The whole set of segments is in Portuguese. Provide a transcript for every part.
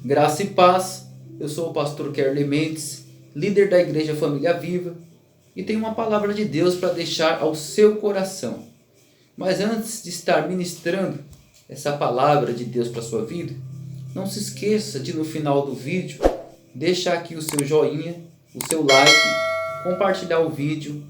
Graça e paz, eu sou o pastor Kerley Mendes, líder da Igreja Família Viva, e tenho uma palavra de Deus para deixar ao seu coração. Mas antes de estar ministrando essa palavra de Deus para a sua vida, não se esqueça de no final do vídeo, deixar aqui o seu joinha, o seu like, compartilhar o vídeo,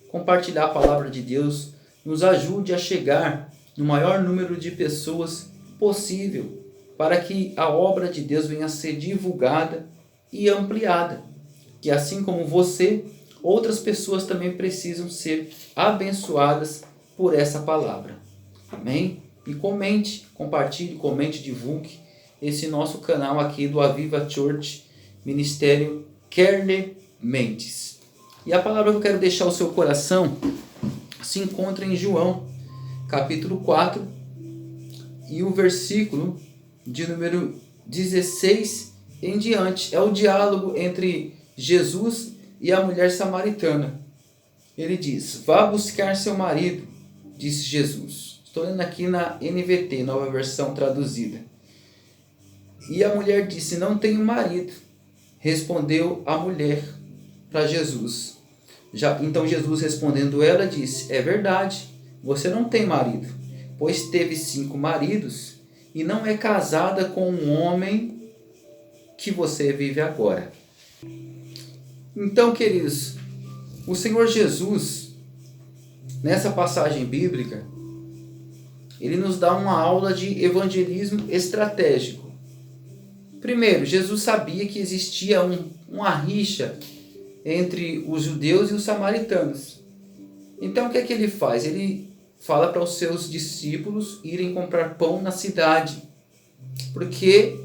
compartilhar a palavra de Deus, nos ajude a chegar no maior número de pessoas possível, para que a obra de Deus venha a ser divulgada e ampliada. Que assim como você, outras pessoas também precisam ser abençoadas por essa palavra. Amém? E comente, compartilhe, comente, divulgue esse nosso canal aqui do Aviva Church, Ministério Kerley Mendes. E a palavra que eu quero deixar ao seu coração se encontra em João, capítulo 4, e o versículo de número 16 em diante. É o diálogo entre Jesus e a mulher samaritana. Ele diz: vá buscar seu marido, disse Jesus. Estou lendo aqui na NVT, nova versão traduzida. E a mulher disse: não tenho marido. Respondeu a mulher para Jesus. Então Jesus respondendo ela disse: é verdade, você não tem marido, pois teve 5 maridos e não é casada com um homem que você vive agora. Então, queridos, o Senhor Jesus, nessa passagem bíblica, ele nos dá uma aula de evangelismo estratégico. Primeiro, Jesus sabia que existia uma rixa entre os judeus e os samaritanos. Então, o que é que ele faz? Ele fala para os seus discípulos irem comprar pão na cidade, porque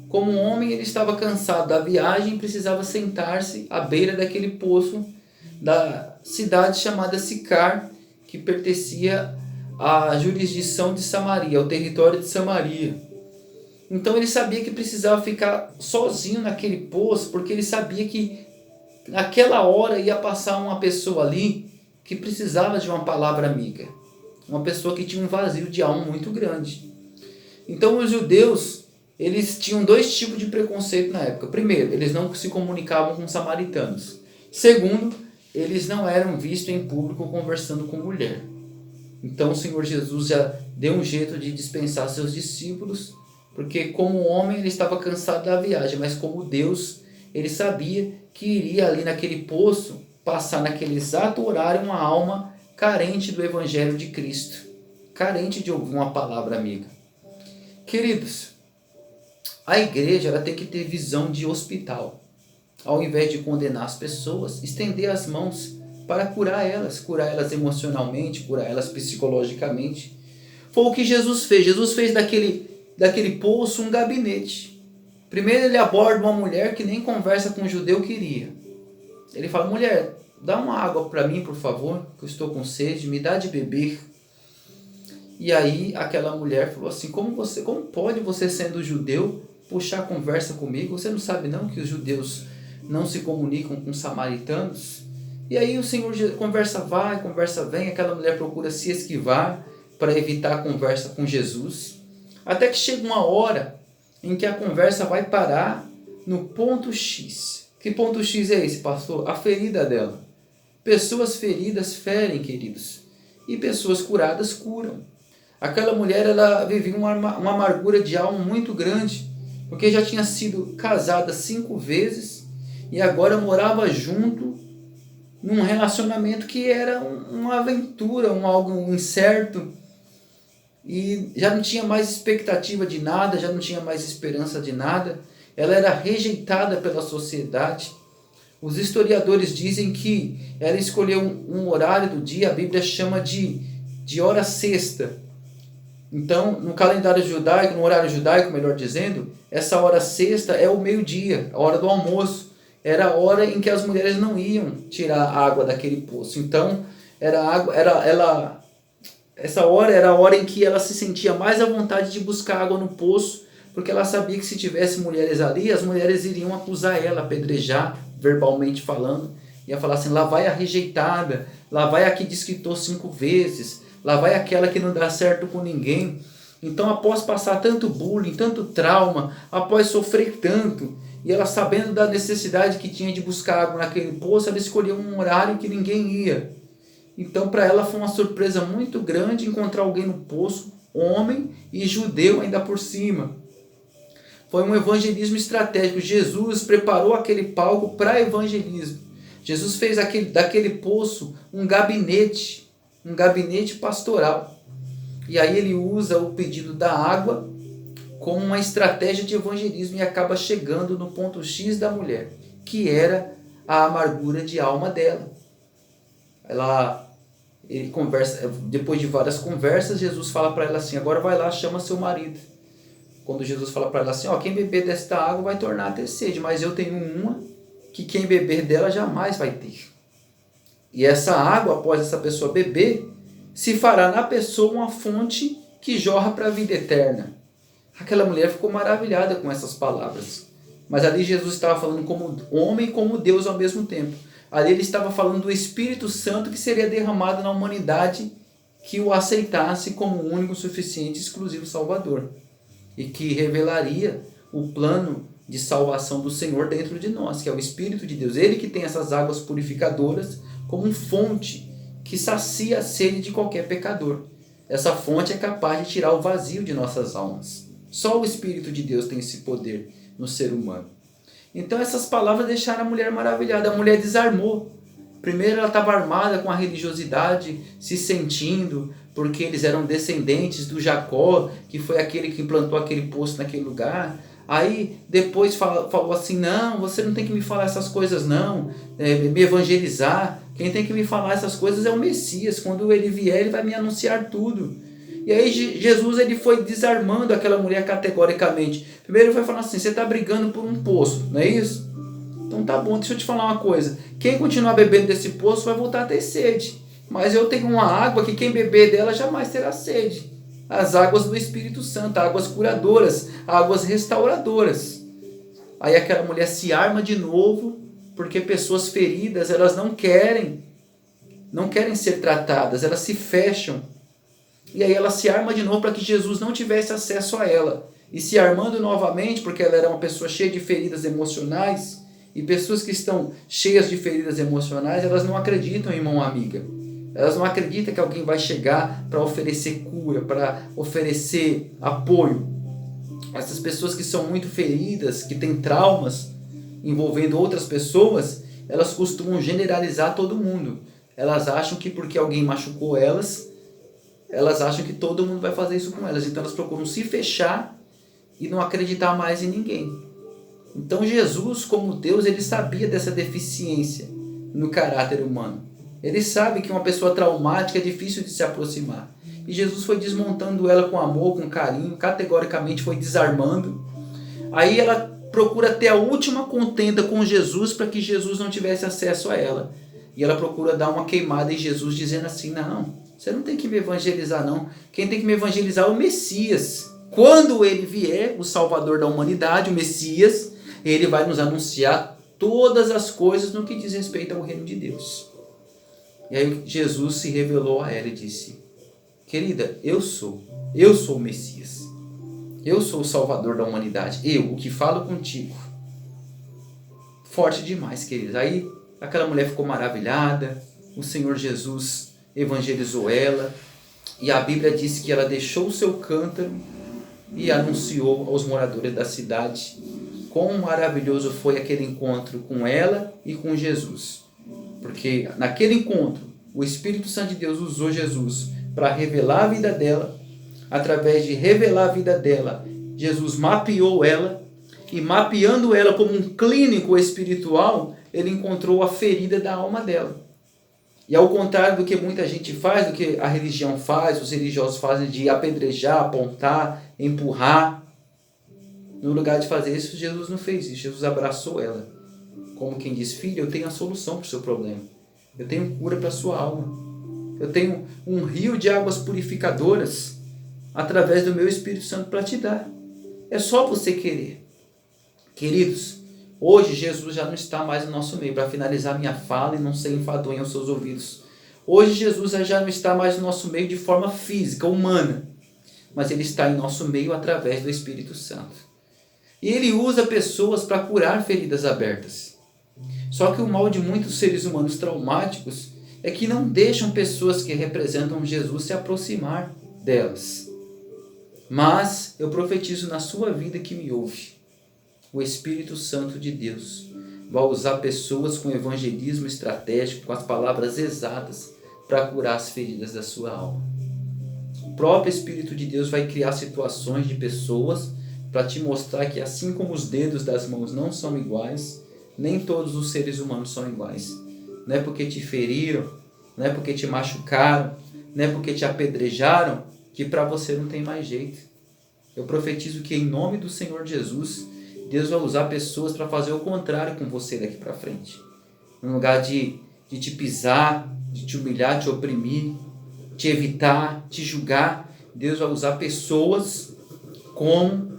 como homem ele estava cansado da viagem e precisava sentar-se à beira daquele poço da cidade chamada Sicar, que pertencia à jurisdição de Samaria, ao território de Samaria. Então ele sabia que precisava ficar sozinho naquele poço, porque ele sabia que naquela hora ia passar uma pessoa ali que precisava de uma palavra amiga, uma pessoa que tinha um vazio de alma muito grande. Então os judeus, eles tinham 2 tipos de preconceito na época. Primeiro, eles não se comunicavam com samaritanos. Segundo, eles não eram vistos em público conversando com mulher. Então o Senhor Jesus já deu um jeito de dispensar seus discípulos, porque como homem ele estava cansado da viagem, mas como Deus, ele sabia que iria ali naquele poço passar naquele exato horário uma alma carente do Evangelho de Cristo, carente de ouvir uma palavra amiga. Queridos, a igreja ela tem que ter visão de hospital. Ao invés de condenar as pessoas, estender as mãos para curar elas emocionalmente, curar elas psicologicamente. Foi o que Jesus fez. Jesus fez daquele poço um gabinete. Primeiro ele aborda uma mulher que nem conversa com o judeu queria. Ele fala: mulher, dá uma água para mim, por favor, que eu estou com sede, me dá de beber. E aí aquela mulher falou assim: como pode você, sendo judeu, puxar conversa comigo? Você não sabe não que os judeus não se comunicam com samaritanos? E aí o Senhor, conversa vai, conversa vem, aquela mulher procura se esquivar para evitar a conversa com Jesus. Até que chega uma hora em que a conversa vai parar no ponto X. Que ponto X é esse, pastor? A ferida dela. Pessoas feridas ferem, queridos, e pessoas curadas curam. Aquela mulher ela vivia uma amargura de alma muito grande, porque já tinha sido casada 5 vezes e agora morava junto num relacionamento que era uma aventura, algo incerto, e já não tinha mais expectativa de nada, já não tinha mais esperança de nada. Ela era rejeitada pela sociedade. Os historiadores dizem que ela escolheu um horário do dia, a Bíblia chama de hora sexta. Então, no calendário judaico, no horário judaico, melhor dizendo, essa hora sexta é o meio-dia, a hora do almoço. Era a hora em que as mulheres não iam tirar água daquele poço. Então, essa hora era a hora em que ela se sentia mais à vontade de buscar água no poço, porque ela sabia que se tivesse mulheres ali, as mulheres iriam acusar ela, apedrejar, verbalmente falando. Ia falar assim: lá vai a rejeitada, lá vai a que desquitou 5 vezes, lá vai aquela que não dá certo com ninguém. Então, após passar tanto bullying, tanto trauma, após sofrer tanto, e ela sabendo da necessidade que tinha de buscar água naquele poço, ela escolheu um horário que ninguém ia. Então, para ela foi uma surpresa muito grande encontrar alguém no poço, homem e judeu ainda por cima. Foi um evangelismo estratégico. Jesus preparou aquele palco para evangelismo. Jesus fez daquele poço um gabinete pastoral. E aí ele usa o pedido da água como uma estratégia de evangelismo e acaba chegando no ponto X da mulher, que era a amargura de alma dela. Ele conversa, depois de várias conversas, Jesus fala para ela assim: agora vai lá, chama seu marido. Quando Jesus fala para ela assim: quem beber desta água vai tornar a ter sede, mas eu tenho uma que quem beber dela jamais vai ter. E essa água, após essa pessoa beber, se fará na pessoa uma fonte que jorra para a vida eterna. Aquela mulher ficou maravilhada com essas palavras. Mas ali Jesus estava falando como homem e como Deus ao mesmo tempo. Ali ele estava falando do Espírito Santo que seria derramado na humanidade que o aceitasse como o único, suficiente, exclusivo Salvador. E que revelaria o plano de salvação do Senhor dentro de nós, que é o Espírito de Deus. Ele que tem essas águas purificadoras como fonte que sacia a sede de qualquer pecador. Essa fonte é capaz de tirar o vazio de nossas almas. Só o Espírito de Deus tem esse poder no ser humano. Então essas palavras deixaram a mulher maravilhada. A mulher desarmou. Primeiro ela estava armada com a religiosidade, se sentindo, porque eles eram descendentes do Jacó, que foi aquele que implantou aquele poço naquele lugar. Aí depois falou assim: não, você não tem que me falar essas coisas não, me evangelizar. Quem tem que me falar essas coisas é o Messias. Quando ele vier, ele vai me anunciar tudo. E aí Jesus ele foi desarmando aquela mulher categoricamente. Primeiro ele foi falando assim: você está brigando por um poço, não é isso? Então tá bom, deixa eu te falar uma coisa. Quem continuar bebendo desse poço vai voltar a ter sede. Mas eu tenho uma água que quem beber dela jamais terá sede. As águas do Espírito Santo, águas curadoras, águas restauradoras. Aí aquela mulher se arma de novo, porque pessoas feridas, elas não querem ser tratadas, elas se fecham. E aí ela se arma de novo para que Jesus não tivesse acesso a ela. E se armando novamente, porque ela era uma pessoa cheia de feridas emocionais, e pessoas que estão cheias de feridas emocionais, elas não acreditam em mão amiga. Elas não acreditam que alguém vai chegar para oferecer cura, para oferecer apoio. Essas pessoas que são muito feridas, que têm traumas envolvendo outras pessoas, elas costumam generalizar todo mundo. Elas acham que porque alguém machucou elas acham que todo mundo vai fazer isso com elas. Então elas procuram se fechar e não acreditar mais em ninguém. Então Jesus, como Deus, ele sabia dessa deficiência no caráter humano. Ele sabe que uma pessoa traumática é difícil de se aproximar. E Jesus foi desmontando ela com amor, com carinho, categoricamente foi desarmando. Aí ela procura ter a última contenda com Jesus para que Jesus não tivesse acesso a ela. E ela procura dar uma queimada em Jesus, dizendo assim: não, você não tem que me evangelizar não. Quem tem que me evangelizar é o Messias. Quando ele vier, o Salvador da humanidade, o Messias, ele vai nos anunciar todas as coisas no que diz respeito ao reino de Deus. E aí Jesus se revelou a ela e disse: querida, eu sou o Messias. Eu sou o Salvador da humanidade. Eu, o que falo contigo. Forte demais, queridos. Aí aquela mulher ficou maravilhada. O Senhor Jesus evangelizou ela. E a Bíblia diz que ela deixou o seu cântaro e anunciou aos moradores da cidade quão maravilhoso foi aquele encontro com ela e com Jesus. Porque naquele encontro, o Espírito Santo de Deus usou Jesus para revelar a vida dela. Através de revelar a vida dela, Jesus mapeou ela. E mapeando ela como um clínico espiritual, ele encontrou a ferida da alma dela. E ao contrário do que muita gente faz, do que a religião faz, os religiosos fazem de apedrejar, apontar, empurrar, no lugar de fazer isso, Jesus não fez isso. Jesus abraçou ela. Como quem diz: filho, eu tenho a solução para o seu problema. Eu tenho cura para a sua alma. Eu tenho um rio de águas purificadoras através do meu Espírito Santo para te dar. É só você querer. Queridos, hoje Jesus já não está mais no nosso meio. Para finalizar minha fala e não ser enfadonho aos seus ouvidos. Hoje Jesus já não está mais no nosso meio de forma física, humana. mas Ele está em nosso meio através do Espírito Santo. E Ele usa pessoas para curar feridas abertas. Só que o mal de muitos seres humanos traumáticos é que não deixam pessoas que representam Jesus se aproximar delas. Mas eu profetizo na sua vida que me ouve, o Espírito Santo de Deus vai usar pessoas com evangelismo estratégico, com as palavras exatas, para curar as feridas da sua alma. O próprio Espírito de Deus vai criar situações de pessoas para te mostrar que assim como os dedos das mãos não são iguais, nem todos os seres humanos são iguais. Não é porque te feriram, não é porque te machucaram, não é porque te apedrejaram, que para você não tem mais jeito. Eu profetizo que em nome do Senhor Jesus, Deus vai usar pessoas para fazer o contrário com você daqui para frente. No lugar de te pisar, de te humilhar, te oprimir, te evitar, te julgar, Deus vai usar pessoas como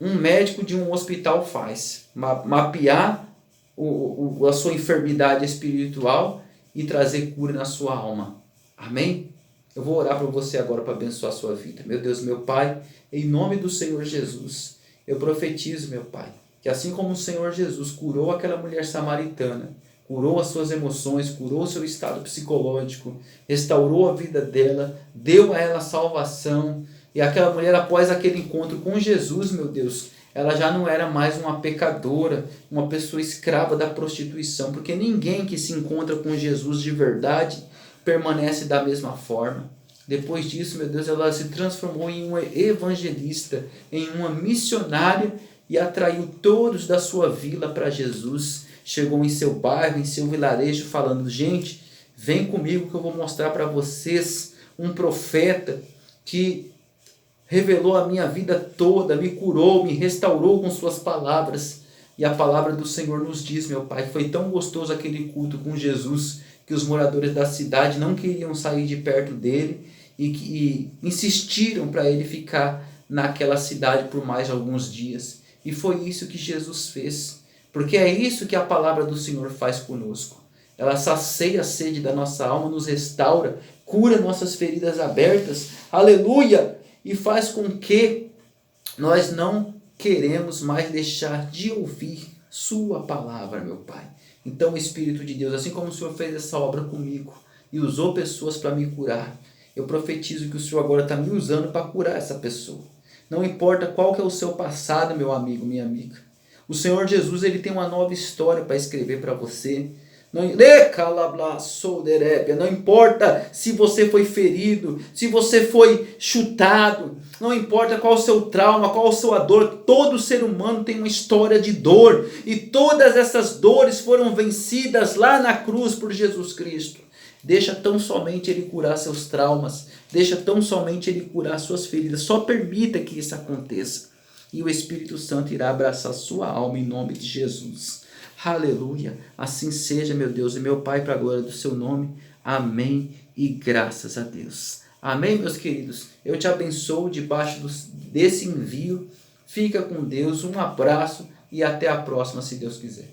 um médico de um hospital faz. Mapear a sua enfermidade espiritual e trazer cura na sua alma. Amém? Eu vou orar para você agora para abençoar a sua vida. Meu Deus, meu Pai, em nome do Senhor Jesus, eu profetizo, meu Pai, que assim como o Senhor Jesus curou aquela mulher samaritana, curou as suas emoções, curou o seu estado psicológico, restaurou a vida dela, deu a ela salvação, e aquela mulher, após aquele encontro com Jesus, meu Deus, ela já não era mais uma pecadora, uma pessoa escrava da prostituição, porque ninguém que se encontra com Jesus de verdade permanece da mesma forma. Depois disso, meu Deus, ela se transformou em uma evangelista, em uma missionária e atraiu todos da sua vila para Jesus. Chegou em seu bairro, em seu vilarejo, falando: gente, vem comigo que eu vou mostrar para vocês um profeta que revelou a minha vida toda, me curou, me restaurou com suas palavras. E a palavra do Senhor nos diz, meu Pai, foi tão gostoso aquele culto com Jesus, que os moradores da cidade não queriam sair de perto dele e insistiram para ele ficar naquela cidade por mais alguns dias. E foi isso que Jesus fez, porque é isso que a palavra do Senhor faz conosco. Ela sacia a sede da nossa alma, nos restaura, cura nossas feridas abertas, aleluia, e faz com que nós não queremos mais deixar de ouvir sua palavra, meu Pai. Então, Espírito de Deus, assim como o Senhor fez essa obra comigo e usou pessoas para me curar, eu profetizo que o Senhor agora está me usando para curar essa pessoa. Não importa qual que é o seu passado, meu amigo, minha amiga. O Senhor Jesus, ele tem uma nova história para escrever para você. Não importa se você foi ferido, se você foi chutado, não importa qual o seu trauma, qual a sua dor, todo ser humano tem uma história de dor, e todas essas dores foram vencidas lá na cruz por Jesus Cristo. Deixa tão somente Ele curar seus traumas, deixa tão somente Ele curar suas feridas, só permita que isso aconteça, e o Espírito Santo irá abraçar sua alma em nome de Jesus. Aleluia, assim seja, meu Deus e meu Pai, para a glória do seu nome, amém e graças a Deus. Amém, meus queridos, eu te abençoo debaixo desse envio, fica com Deus, um abraço e até a próxima, se Deus quiser.